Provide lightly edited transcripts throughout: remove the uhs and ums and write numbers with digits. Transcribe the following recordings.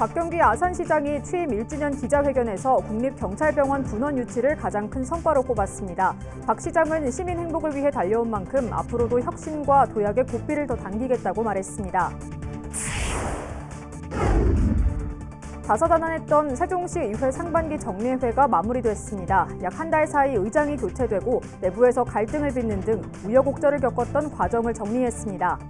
박경기 아산시장이 취임 1주년 기자회견에서 국립경찰병원 분원 유치를 가장 큰 성과로 꼽았습니다. 박 시장은 시민 행복을 위해 달려온 만큼 앞으로도 혁신과 도약의 고삐를 더 당기겠다고 말했습니다. 다사다난했던 세종시 의회 상반기 정례회가 마무리됐습니다. 약 한 달 사이 의장이 교체되고 내부에서 갈등을 빚는 등 우여곡절을 겪었던 과정을 정리했습니다.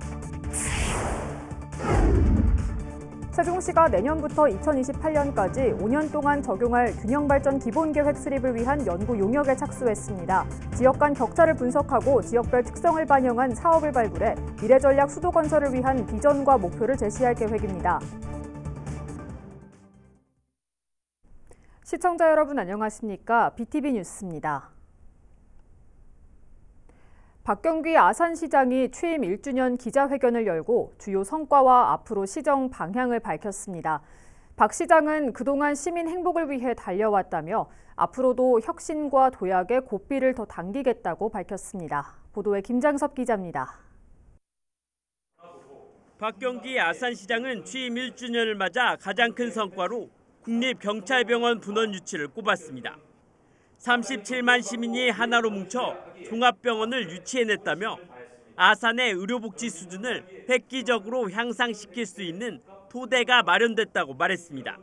세종시가 내년부터 2028년까지 5년 동안 적용할 균형발전 기본계획 수립을 위한 연구 용역에 착수했습니다. 지역 간 격차를 분석하고 지역별 특성을 반영한 사업을 발굴해 미래전략 수도 건설을 위한 비전과 목표를 제시할 계획입니다. 시청자 여러분 안녕하십니까? BTV 뉴스입니다. 박경기 아산시장이 취임 1주년 기자회견을 열고 주요 성과와 앞으로 시정 방향을 밝혔습니다. 박 시장은 그동안 시민 행복을 위해 달려왔다며 앞으로도 혁신과 도약의 고삐를 더 당기겠다고 밝혔습니다. 보도에 김장섭 기자입니다. 박경기 아산시장은 취임 1주년을 맞아 가장 큰 성과로 국립경찰병원 분원 유치를 꼽았습니다. 37만 시민이 하나로 뭉쳐 종합병원을 유치해냈다며 아산의 의료복지 수준을 획기적으로 향상시킬 수 있는 토대가 마련됐다고 말했습니다.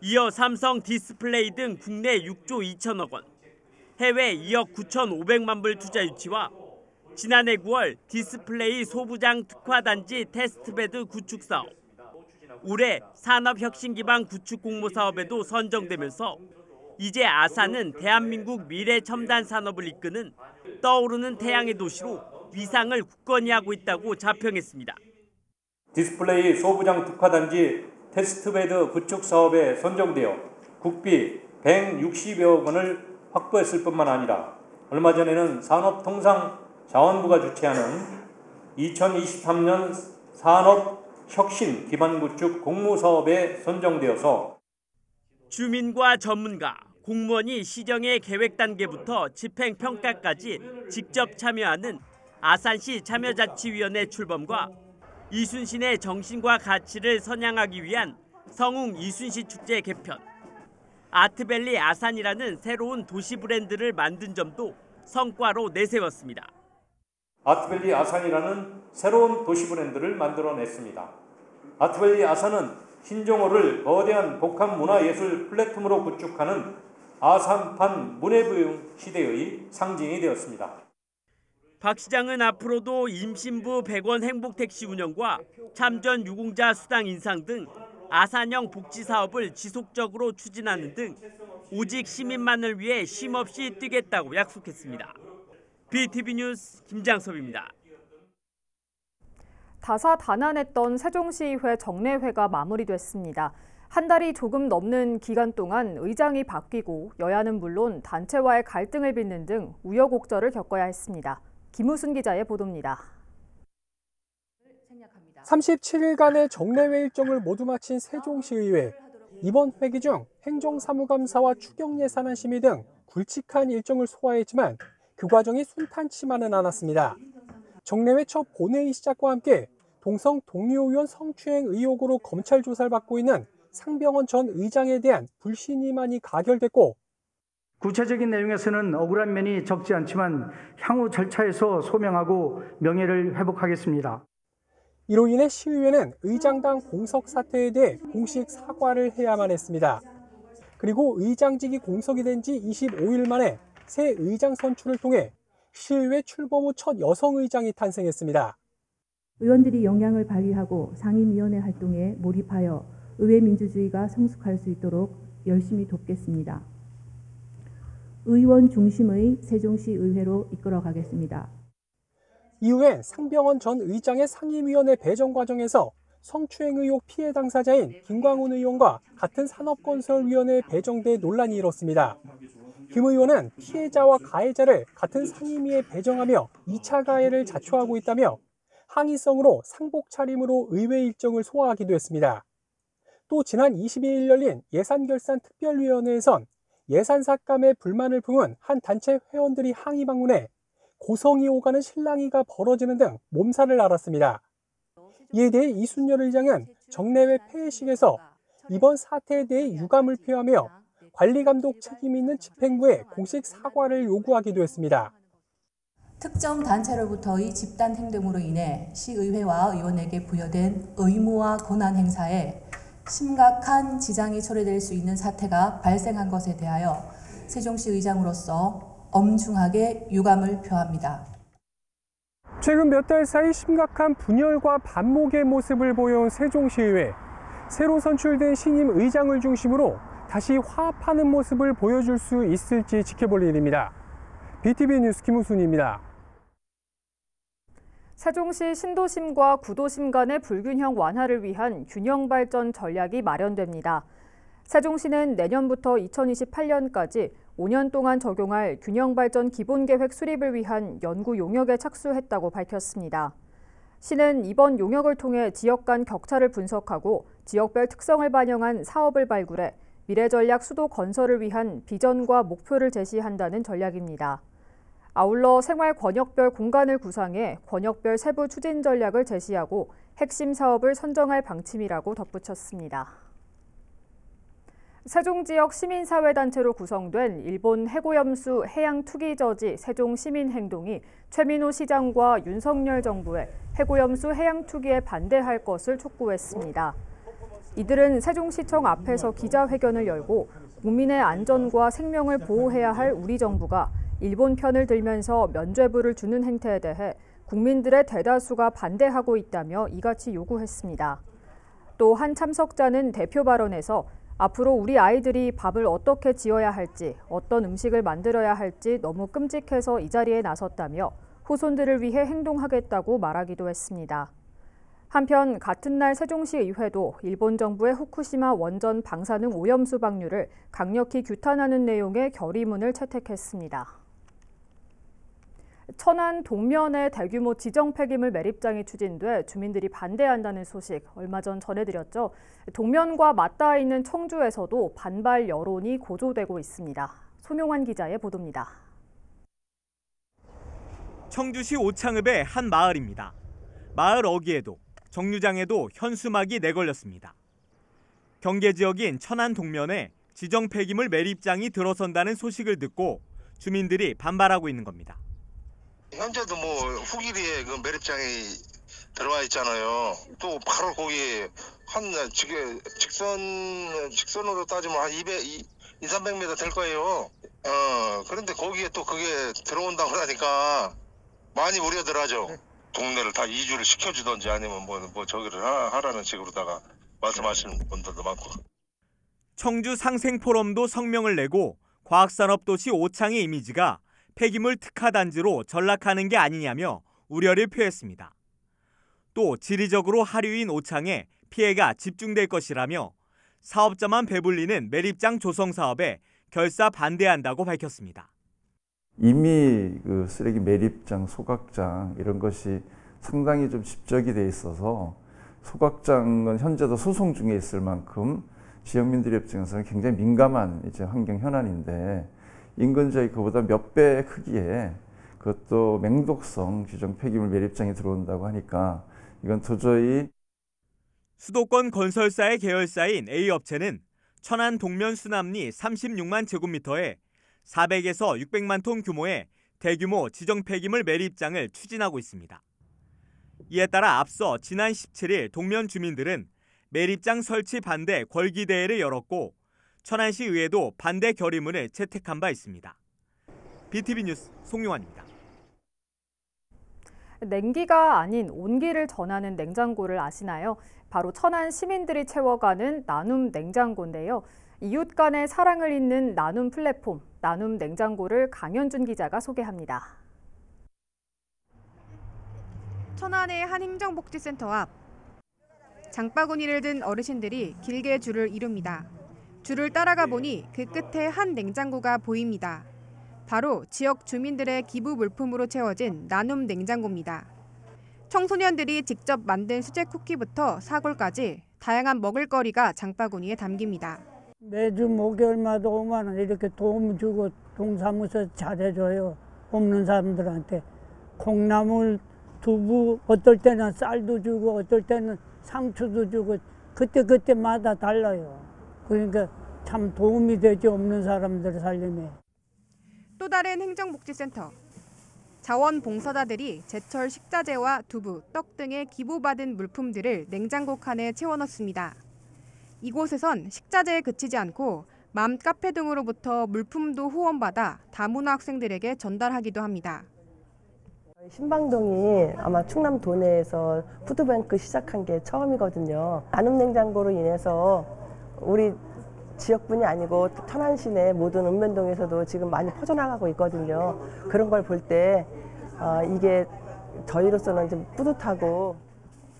이어 삼성 디스플레이 등 국내 6조 2천억 원, 해외 2억 9,500만 불 투자 유치와 지난해 9월 디스플레이 소부장 특화단지 테스트베드 구축 사업, 올해 산업혁신기반 구축 공모 사업에도 선정되면서 이제 아산은 대한민국 미래 첨단 산업을 이끄는 떠오르는 태양의 도시로 위상을 굳건히 하고 있다고 자평했습니다. 디스플레이 소부장 특화단지 테스트베드 구축 사업에 선정되어 국비 160여억 원을 확보했을 뿐만 아니라 얼마 전에는 산업통상자원부가 주최하는 2023년 산업혁신 기반구축 공모사업에 선정되어서 주민과 전문가, 공무원이 시정의 계획 단계부터 집행평가까지 직접 참여하는 아산시 참여자치위원회 출범과 이순신의 정신과 가치를 선양하기 위한 성웅 이순신 축제 개편, 아트밸리 아산이라는 새로운 도시 브랜드를 만든 점도 성과로 내세웠습니다. 아트밸리 아산이라는 새로운 도시 브랜드를 만들어냈습니다. 아트밸리 아산은 신종호를 거대한 복합문화예술 플랫폼으로 구축하는 아산판 문예부흥 시대의 상징이 되었습니다. 박 시장은 앞으로도 임신부 100원 행복택시 운영과 참전 유공자 수당 인상 등 아산형 복지 사업을 지속적으로 추진하는 등 오직 시민만을 위해 쉼없이 뛰겠다고 약속했습니다. BTV 뉴스 김장섭입니다. 다사다난했던 세종시의회 정례회가 마무리됐습니다. 한 달이 조금 넘는 기간 동안 의장이 바뀌고 여야는 물론 단체와의 갈등을 빚는 등 우여곡절을 겪어야 했습니다. 김우순 기자의 보도입니다. 37일간의 정례회 일정을 모두 마친 세종시의회. 이번 회기 중 행정사무감사와 추경예산안 심의 등 굵직한 일정을 소화했지만 그 과정이 순탄치만은 않았습니다. 정례회 첫 본회의 시작과 함께 동성 동료의원 성추행 의혹으로 검찰 조사를 받고 있는 상병원 전 의장에 대한 불신임안이 가결됐고, 구체적인 내용에서는 억울한 면이 적지 않지만 향후 절차에서 소명하고 명예를 회복하겠습니다. 이로 인해 시의회는 의장당 공석 사태에 대해 공식 사과를 해야만 했습니다. 그리고 의장직이 공석이 된 지 25일 만에 새 의장 선출을 통해 시의회 출범 후 첫 여성 의장이 탄생했습니다. 의원들이 역량을 발휘하고 상임위원회 활동에 몰입하여 의회 민주주의가 성숙할 수 있도록 열심히 돕겠습니다. 의원 중심의 세종시 의회로 이끌어가겠습니다. 이후에 상병원 전 의장의 상임위원회 배정 과정에서 성추행 의혹 피해 당사자인 김광훈 의원과 같은 산업건설위원회에 배정돼 논란이 일었습니다. 김 의원은 피해자와 가해자를 같은 상임위에 배정하며 2차 가해를 자초하고 있다며 항의성으로 상복 차림으로 의회 일정을 소화하기도 했습니다. 또 지난 22일 열린 예산결산특별위원회에선 예산 삭감에 불만을 품은 한 단체 회원들이 항의 방문해 고성이 오가는 실랑이가 벌어지는 등 몸살을 앓았습니다. 이에 대해 이순열 의장은 정례회 폐회식에서 이번 사태에 대해 유감을 표하며 관리감독 책임 있는 집행부에 공식 사과를 요구하기도 했습니다. 특정 단체로부터의 집단 행동으로 인해 시의회와 의원에게 부여된 의무와 권한 행사에 심각한 지장이 초래될 수 있는 사태가 발생한 것에 대하여 세종시 의장으로서 엄중하게 유감을 표합니다. 최근 몇 달 사이 심각한 분열과 반목의 모습을 보여온 세종시의회. 새로 선출된 신임 의장을 중심으로 다시 화합하는 모습을 보여줄 수 있을지 지켜볼 일입니다. BTV 뉴스 김우순입니다. 세종시 신도심과 구도심 간의 불균형 완화를 위한 균형 발전 전략이 마련됩니다. 세종시는 내년부터 2028년까지 5년 동안 적용할 균형 발전 기본계획 수립을 위한 연구 용역에 착수했다고 밝혔습니다. 시는 이번 용역을 통해 지역 간 격차를 분석하고 지역별 특성을 반영한 사업을 발굴해 미래전략 수도 건설을 위한 비전과 목표를 제시한다는 전략입니다. 아울러 생활 권역별 공간을 구상해 권역별 세부 추진 전략을 제시하고 핵심 사업을 선정할 방침이라고 덧붙였습니다. 세종 지역 시민사회단체로 구성된 일본 해고염수 해양투기저지 세종시민행동이 최민호 시장과 윤석열 정부의 해고염수 해양투기에 반대할 것을 촉구했습니다. 이들은 세종시청 앞에서 기자회견을 열고 국민의 안전과 생명을 보호해야 할 우리 정부가 일본 편을 들면서 면죄부를 주는 행태에 대해 국민들의 대다수가 반대하고 있다며 이같이 요구했습니다. 또 한 참석자는 대표 발언에서 앞으로 우리 아이들이 밥을 어떻게 지어야 할지, 어떤 음식을 만들어야 할지 너무 끔찍해서 이 자리에 나섰다며 후손들을 위해 행동하겠다고 말하기도 했습니다. 한편 같은 날 세종시 의회도 일본 정부의 후쿠시마 원전 방사능 오염수 방류를 강력히 규탄하는 내용의 결의문을 채택했습니다. 천안 동면에 대규모 지정 폐기물 매립장이 추진돼 주민들이 반대한다는 소식 얼마 전 전해드렸죠. 동면과 맞닿아 있는 청주에서도 반발 여론이 고조되고 있습니다. 손용환 기자의 보도입니다. 청주시 오창읍의 한 마을입니다. 마을 어귀에도 정류장에도 현수막이 내걸렸습니다. 경계 지역인 천안 동면에 지정 폐기물 매립장이 들어선다는 소식을 듣고 주민들이 반발하고 있는 겁니다. 현재도 후기리에 그 매립장이 들어와 있잖아요. 또 바로 거기 한 직선으로 따지면 한 200-300m 될 거예요. 그런데 거기에 또 그게 들어온다고 그러니까 많이 우려들 하죠. 동네를 다 이주를 시켜주던지 아니면 저기를 하라는 식으로다가 말씀하시는 분들도 많고. 청주 상생포럼도 성명을 내고 과학산업도시 오창의 이미지가 폐기물 특화단지로 전락하는 게 아니냐며 우려를 표했습니다. 또 지리적으로 하류인 오창에 피해가 집중될 것이라며 사업자만 배불리는 매립장 조성 사업에 결사 반대한다고 밝혔습니다. 이미 그 쓰레기 매립장, 소각장 이런 것이 상당히 좀 집적이 돼 있어서 소각장은 현재도 소송 중에 있을 만큼 지역민들 입장에서는 굉장히 민감한 이제 환경 현안인데 인근 지역이 그보다 몇 배 크기에 그것도 맹독성 지정 폐기물 매립장이 들어온다고 하니까 이건 도저히. 수도권 건설사의 계열사인 A업체는 천안 동면 수납리 36만 제곱미터에 400에서 600만 톤 규모의 대규모 지정 폐기물 매립장을 추진하고 있습니다. 이에 따라 앞서 지난 17일 동면 주민들은 매립장 설치 반대 궐기대회를 열었고 천안시 의회도 반대 결의문을 채택한 바 있습니다. BTV 뉴스 송용환입니다. 냉기가 아닌 온기를 전하는 냉장고를 아시나요? 바로 천안 시민들이 채워가는 나눔 냉장고인데요. 이웃 간의 사랑을 잇는 나눔 플랫폼, 나눔 냉장고를 강현준 기자가 소개합니다. 천안의 한 행정복지센터 앞. 장바구니를 든 어르신들이 길게 줄을 이룹니다. 줄을 따라가 보니 그 끝에 한 냉장고가 보입니다. 바로 지역 주민들의 기부 물품으로 채워진 나눔 냉장고입니다. 청소년들이 직접 만든 수제 쿠키부터 사골까지 다양한 먹을거리가 장바구니에 담깁니다. 매주 목요일마다 5만 원 이렇게 도움 주고 동사무소 잘해줘요. 없는 사람들한테. 콩나물, 두부, 어떨 때는 쌀도 주고 어떨 때는 상추도 주고 그때마다 달라요. 그러니까 참 도움이 되지, 없는 사람들 살림에. 또 다른 행정복지센터. 자원봉사자들이 제철 식자재와 두부, 떡 등의 기부받은 물품들을 냉장고 칸에 채워넣습니다. 이곳에선 식자재에 그치지 않고 맘카페 등으로부터 물품도 후원받아 다문화 학생들에게 전달하기도 합니다. 신방동이 아마 충남 도내에서 푸드뱅크 시작한 게 처음이거든요. 나눔 냉장고로 인해서 우리 지역뿐이 아니고 천안 시내 모든 읍면동에서도 지금 많이 퍼져나가고 있거든요. 그런 걸 볼 때 이게 저희로서는 좀 뿌듯하고.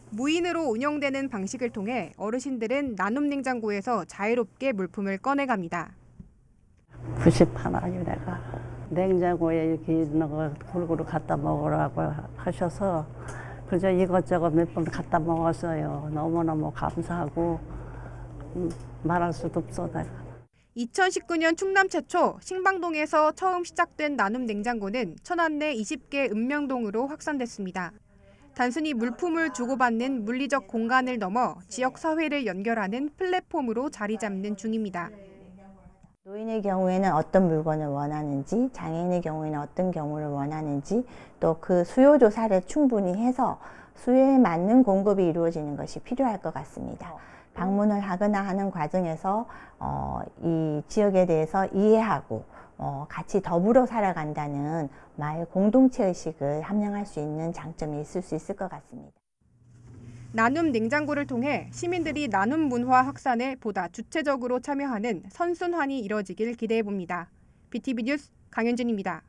무인으로 운영되는 방식을 통해 어르신들은 나눔 냉장고에서 자유롭게 물품을 꺼내갑니다. 90하나요 내가. 냉장고에 이렇게 있는 거 골고루 갖다 먹으라고 하셔서 그저 이것저것 몇 번 갖다 먹었어요. 너무너무 감사하고 말할 수도 없어 내가. 2019년 충남 최초 신방동에서 처음 시작된 나눔 냉장고는 천안 내 20개 읍면동으로 확산됐습니다. 단순히 물품을 주고받는 물리적 공간을 넘어 지역사회를 연결하는 플랫폼으로 자리 잡는 중입니다. 노인의 경우에는 어떤 물건을 원하는지, 장애인의 경우에는 어떤 경우를 원하는지, 또 그 수요 조사를 충분히 해서 수요에 맞는 공급이 이루어지는 것이 필요할 것 같습니다. 방문을 하거나 하는 과정에서 이 지역에 대해서 이해하고 같이 더불어 살아간다는 마을 공동체 의식을 함양할 수 있는 장점이 있을 수 있을 것 같습니다. 나눔 냉장고를 통해 시민들이 나눔 문화 확산에 보다 주체적으로 참여하는 선순환이 이뤄지길 기대해봅니다. BTV 뉴스 강현진입니다.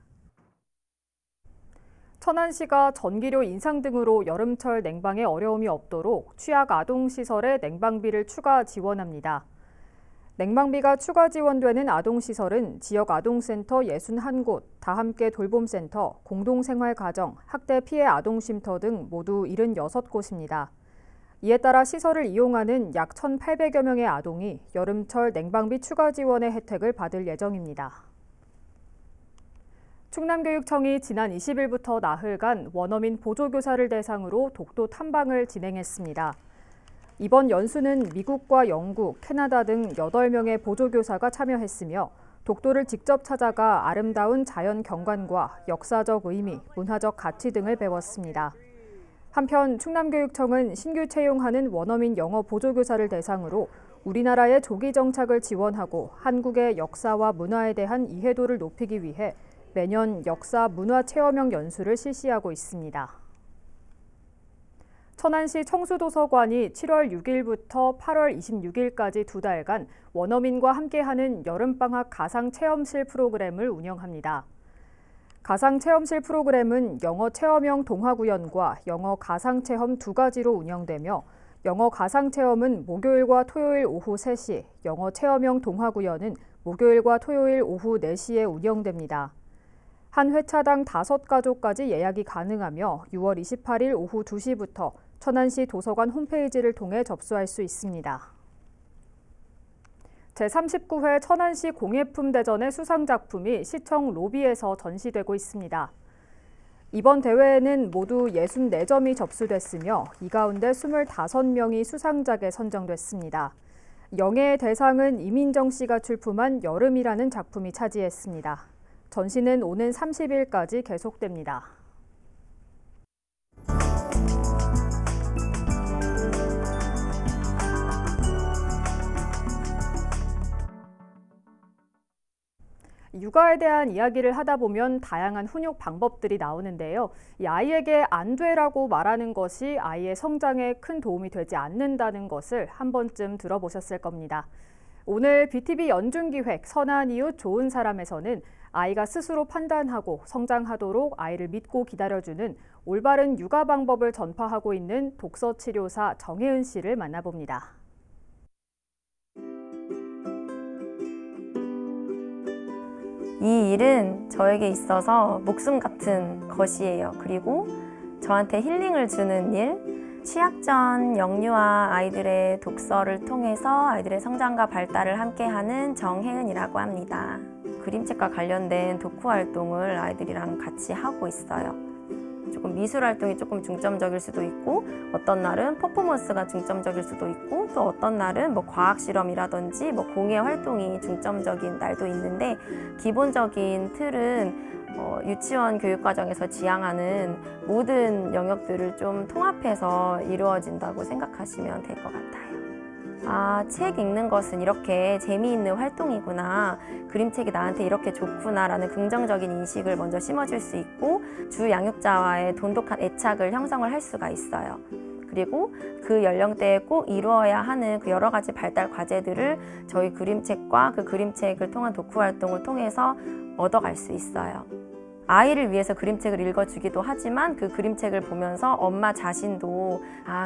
천안시가 전기료 인상 등으로 여름철 냉방에 어려움이 없도록 취약 아동시설에 냉방비를 추가 지원합니다. 냉방비가 추가 지원되는 아동시설은 지역 아동센터 61곳, 다함께 돌봄센터, 공동생활가정, 학대 피해 아동쉼터 등 모두 76곳입니다. 이에 따라 시설을 이용하는 약 1,800여 명의 아동이 여름철 냉방비 추가 지원의 혜택을 받을 예정입니다. 충남교육청이 지난 20일부터 나흘간 원어민 보조교사를 대상으로 독도 탐방을 진행했습니다. 이번 연수는 미국과 영국, 캐나다 등 8명의 보조교사가 참여했으며 독도를 직접 찾아가 아름다운 자연 경관과 역사적 의미, 문화적 가치 등을 배웠습니다. 한편 충남교육청은 신규 채용하는 원어민 영어 보조교사를 대상으로 우리나라의 조기 정착을 지원하고 한국의 역사와 문화에 대한 이해도를 높이기 위해 매년 역사 문화 체험형 연수를 실시하고 있습니다. 천안시 청수도서관이 7월 6일부터 8월 26일까지 2달간 원어민과 함께하는 여름방학 가상체험실 프로그램을 운영합니다. 가상체험실 프로그램은 영어 체험형 동화구연과 영어 가상체험 2가지로 운영되며 영어 가상체험은 목요일과 토요일 오후 3시, 영어 체험형 동화구연은 목요일과 토요일 오후 4시에 운영됩니다. 한 회차당 5가족까지 예약이 가능하며 6월 28일 오후 2시부터 천안시 도서관 홈페이지를 통해 접수할 수 있습니다. 제39회 천안시 공예품대전의 수상작품이 시청 로비에서 전시되고 있습니다. 이번 대회에는 모두 64점이 접수됐으며 이 가운데 25명이 수상작에 선정됐습니다. 영예의 대상은 이민정 씨가 출품한 여름이라는 작품이 차지했습니다. 전시는 오는 30일까지 계속됩니다. 육아에 대한 이야기를 하다 보면 다양한 훈육 방법들이 나오는데요. 이 아이에게 안 돼라고 말하는 것이 아이의 성장에 큰 도움이 되지 않는다는 것을 한 번쯤 들어보셨을 겁니다. 오늘 BTV 연중기획 선한 이웃 좋은 사람에서는 아이가 스스로 판단하고 성장하도록 아이를 믿고 기다려주는 올바른 육아 방법을 전파하고 있는 독서치료사 정혜은 씨를 만나봅니다. 이 일은 저에게 있어서 목숨 같은 것이에요. 그리고 저한테 힐링을 주는 일, 취약 전 영유아 아이들의 독서를 통해서 아이들의 성장과 발달을 함께하는 정혜은이라고 합니다. 그림책과 관련된 독후 활동을 아이들이랑 같이 하고 있어요. 조금 미술 활동이 조금 중점적일 수도 있고 어떤 날은 퍼포먼스가 중점적일 수도 있고 또 어떤 날은 뭐 과학 실험이라든지 뭐 공예 활동이 중점적인 날도 있는데 기본적인 틀은 유치원 교육과정에서 지향하는 모든 영역들을 좀 통합해서 이루어진다고 생각하시면 될 것 같아요. 책 읽는 것은 이렇게 재미있는 활동이구나, 그림책이 나한테 이렇게 좋구나 라는 긍정적인 인식을 먼저 심어줄 수 있고 주 양육자와의 돈독한 애착을 형성을 할 수가 있어요. 그리고 그 연령대에 꼭 이루어야 하는 그 여러 가지 발달 과제들을 저희 그림책과 그 그림책을 통한 독후 활동을 통해서 얻어갈 수 있어요. 아이를 위해서 그림책을 읽어주기도 하지만 그 그림책을 보면서 엄마 자신도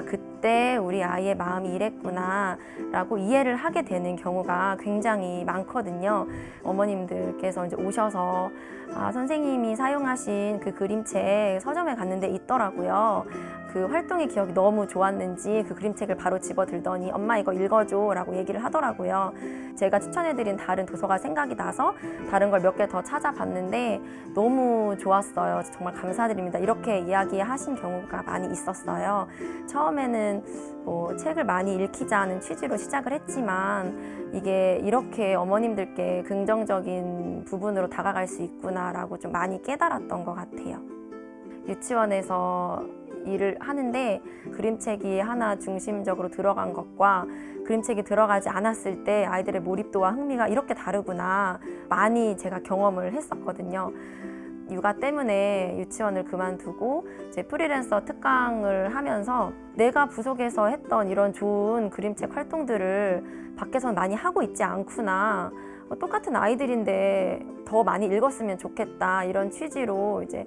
그때 우리 아이의 마음이 이랬구나 라고 이해를 하게 되는 경우가 굉장히 많거든요. 어머님들께서 이제 오셔서 선생님이 사용하신 그 그림책 서점에 갔는데 있더라고요. 그 활동의 기억이 너무 좋았는지 그 그림책을 바로 집어들더니 엄마 이거 읽어줘 라고 얘기를 하더라고요. 제가 추천해드린 다른 도서가 생각이 나서 다른 걸 몇 개 더 찾아봤는데 너무 좋았어요. 정말 감사드립니다. 이렇게 이야기하신 경우가 많이 있었어요. 처음에는 뭐 책을 많이 읽히자는 취지로 시작을 했지만 이게 이렇게 어머님들께 긍정적인 부분으로 다가갈 수 있구나라고 좀 많이 깨달았던 것 같아요. 유치원에서 일을 하는데 그림책이 하나 중심적으로 들어간 것과 그림책이 들어가지 않았을 때 아이들의 몰입도와 흥미가 이렇게 다르구나 많이 제가 경험을 했었거든요. 육아 때문에 유치원을 그만두고 이제 프리랜서 특강을 하면서 내가 부속에서 했던 이런 좋은 그림책 활동들을 밖에서 많이 하고 있지 않구나, 똑같은 아이들인데 더 많이 읽었으면 좋겠다 이런 취지로 이제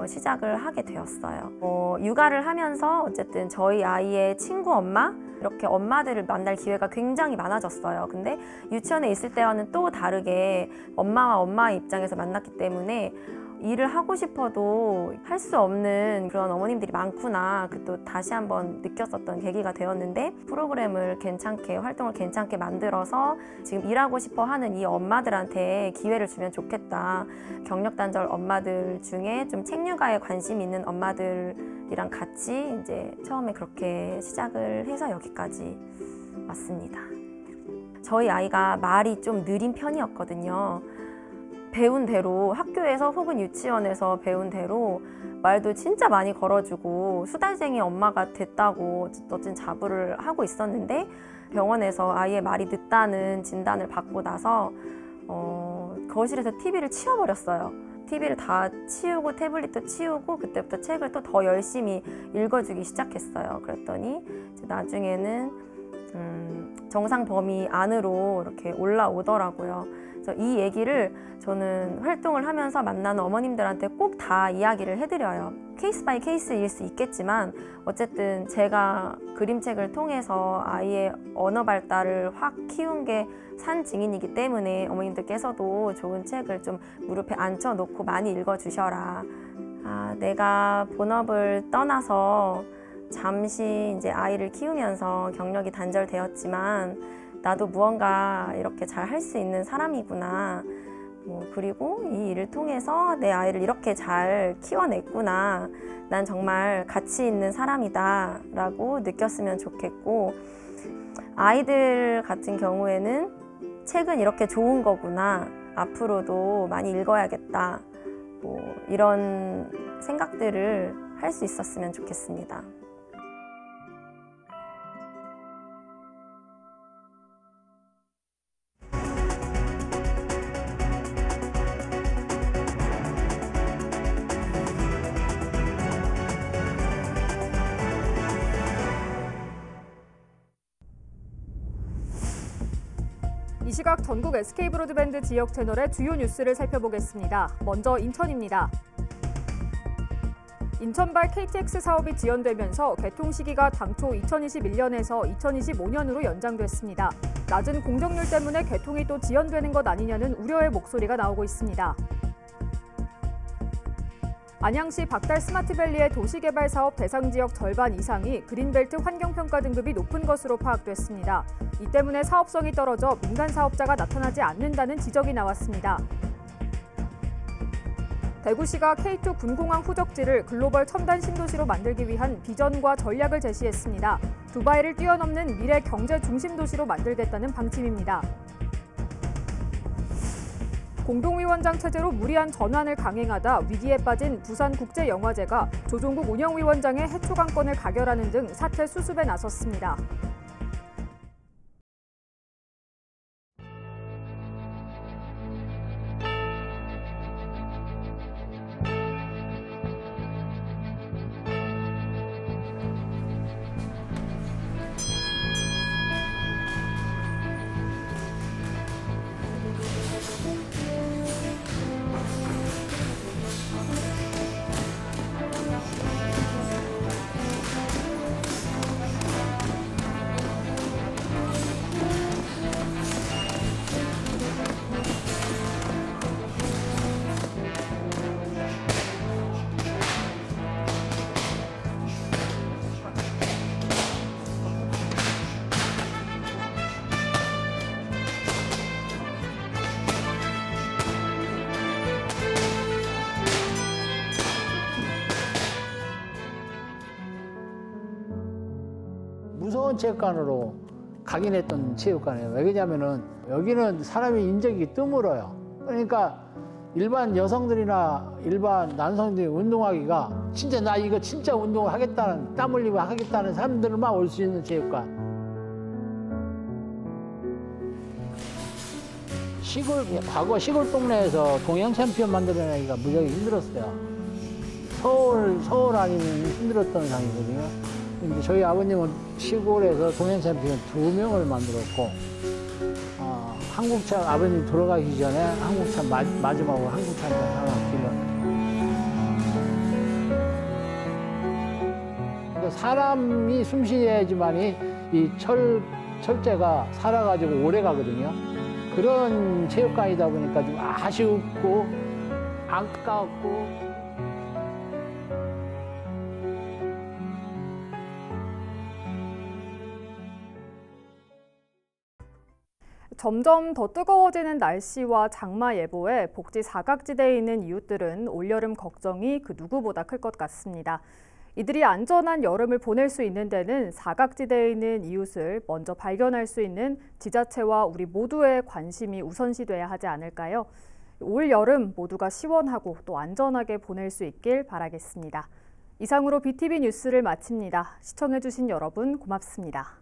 시작을 하게 되었어요. 육아를 하면서 어쨌든 저희 아이의 친구 엄마 이렇게 엄마들을 만날 기회가 굉장히 많아졌어요. 근데 유치원에 있을 때와는 또 다르게 엄마와 엄마의 입장에서 만났기 때문에 일을 하고 싶어도 할 수 없는 그런 어머님들이 많구나, 또 다시 한번 느꼈었던 계기가 되었는데 프로그램을 괜찮게, 활동을 괜찮게 만들어서 지금 일하고 싶어 하는 이 엄마들한테 기회를 주면 좋겠다. 경력단절 엄마들 중에 좀 책육아에 관심 있는 엄마들이랑 같이 이제 처음에 그렇게 시작을 해서 여기까지 왔습니다. 저희 아이가 말이 좀 느린 편이었거든요. 배운 대로 학교에서 혹은 유치원에서 배운 대로 말도 진짜 많이 걸어주고 수달쟁이 엄마가 됐다고 멋진 자부를 하고 있었는데 병원에서 아이의 말이 늦다는 진단을 받고 나서 거실에서 TV를 치워버렸어요. TV를 다 치우고 태블릿도 치우고 그때부터 책을 또 더 열심히 읽어주기 시작했어요. 그랬더니 이제 나중에는 정상 범위 안으로 이렇게 올라오더라고요. 그래서 이 얘기를 저는 활동을 하면서 만나는 어머님들한테 꼭 다 이야기를 해드려요. 케이스 바이 케이스일 수 있겠지만 어쨌든 제가 그림책을 통해서 아이의 언어 발달을 확 키운 게 산 증인이기 때문에 어머님들께서도 좋은 책을 좀 무릎에 앉혀놓고 많이 읽어주셔라. 내가 본업을 떠나서 잠시 이제 아이를 키우면서 경력이 단절되었지만 나도 무언가 이렇게 잘 할 수 있는 사람이구나. 그리고 이 일을 통해서 내 아이를 이렇게 잘 키워냈구나. 난 정말 가치 있는 사람이다 라고 느꼈으면 좋겠고, 아이들 같은 경우에는 책은 이렇게 좋은 거구나. 앞으로도 많이 읽어야겠다. 이런 생각들을 할 수 있었으면 좋겠습니다. 이 시각 전국 SK브로드밴드 지역 채널의 주요 뉴스를 살펴보겠습니다. 먼저 인천입니다. 인천발 KTX 사업이 지연되면서 개통 시기가 당초 2021년에서 2025년으로 연장됐습니다. 낮은 공정률 때문에 개통이 또 지연되는 것 아니냐는 우려의 목소리가 나오고 있습니다. 안양시 박달 스마트밸리의 도시개발 사업 대상 지역 절반 이상이 그린벨트 환경평가 등급이 높은 것으로 파악됐습니다. 이 때문에 사업성이 떨어져 민간 사업자가 나타나지 않는다는 지적이 나왔습니다. 대구시가 K2 군공항 후적지를 글로벌 첨단 신도시로 만들기 위한 비전과 전략을 제시했습니다. 두바이를 뛰어넘는 미래 경제 중심 도시로 만들겠다는 방침입니다. 공동위원장 체제로 무리한 전환을 강행하다 위기에 빠진 부산국제영화제가 조종국 운영위원장의 해초강권을 가결하는 등 사태 수습에 나섰습니다. 무서운 체육관으로 각인했던 체육관이에요. 왜냐면은 여기는 사람이 인적이 드물어요. 그러니까 일반 여성들이나 일반 남성들이 운동하기가 진짜 나 이거 진짜 운동을 하겠다는, 땀 흘리고 하겠다는 사람들만 올 수 있는 체육관. 과거 시골 동네에서 동양 챔피언 만들어내기가 무지하게 힘들었어요. 서울 아니면 힘들었던 상이거든요. 근데 저희 아버님은 시골에서 동양 챔피언 2명을 만들었고, 한국차, 아버님 돌아가기 전에 한국차 마지막으로 한국차를 하나 길렀어요. 그러니까 사람이 숨쉬어야지만이 이 철제가 살아가지고 오래 가거든요. 그런 체육관이다 보니까 좀 아쉽고 아깝고. 점점 더 뜨거워지는 날씨와 장마 예보에 복지 사각지대에 있는 이웃들은 올여름 걱정이 그 누구보다 클 것 같습니다. 이들이 안전한 여름을 보낼 수 있는 데는 사각지대에 있는 이웃을 먼저 발견할 수 있는 지자체와 우리 모두의 관심이 우선시돼야 하지 않을까요? 올 여름 모두가 시원하고 또 안전하게 보낼 수 있길 바라겠습니다. 이상으로 BTV 뉴스를 마칩니다. 시청해주신 여러분 고맙습니다.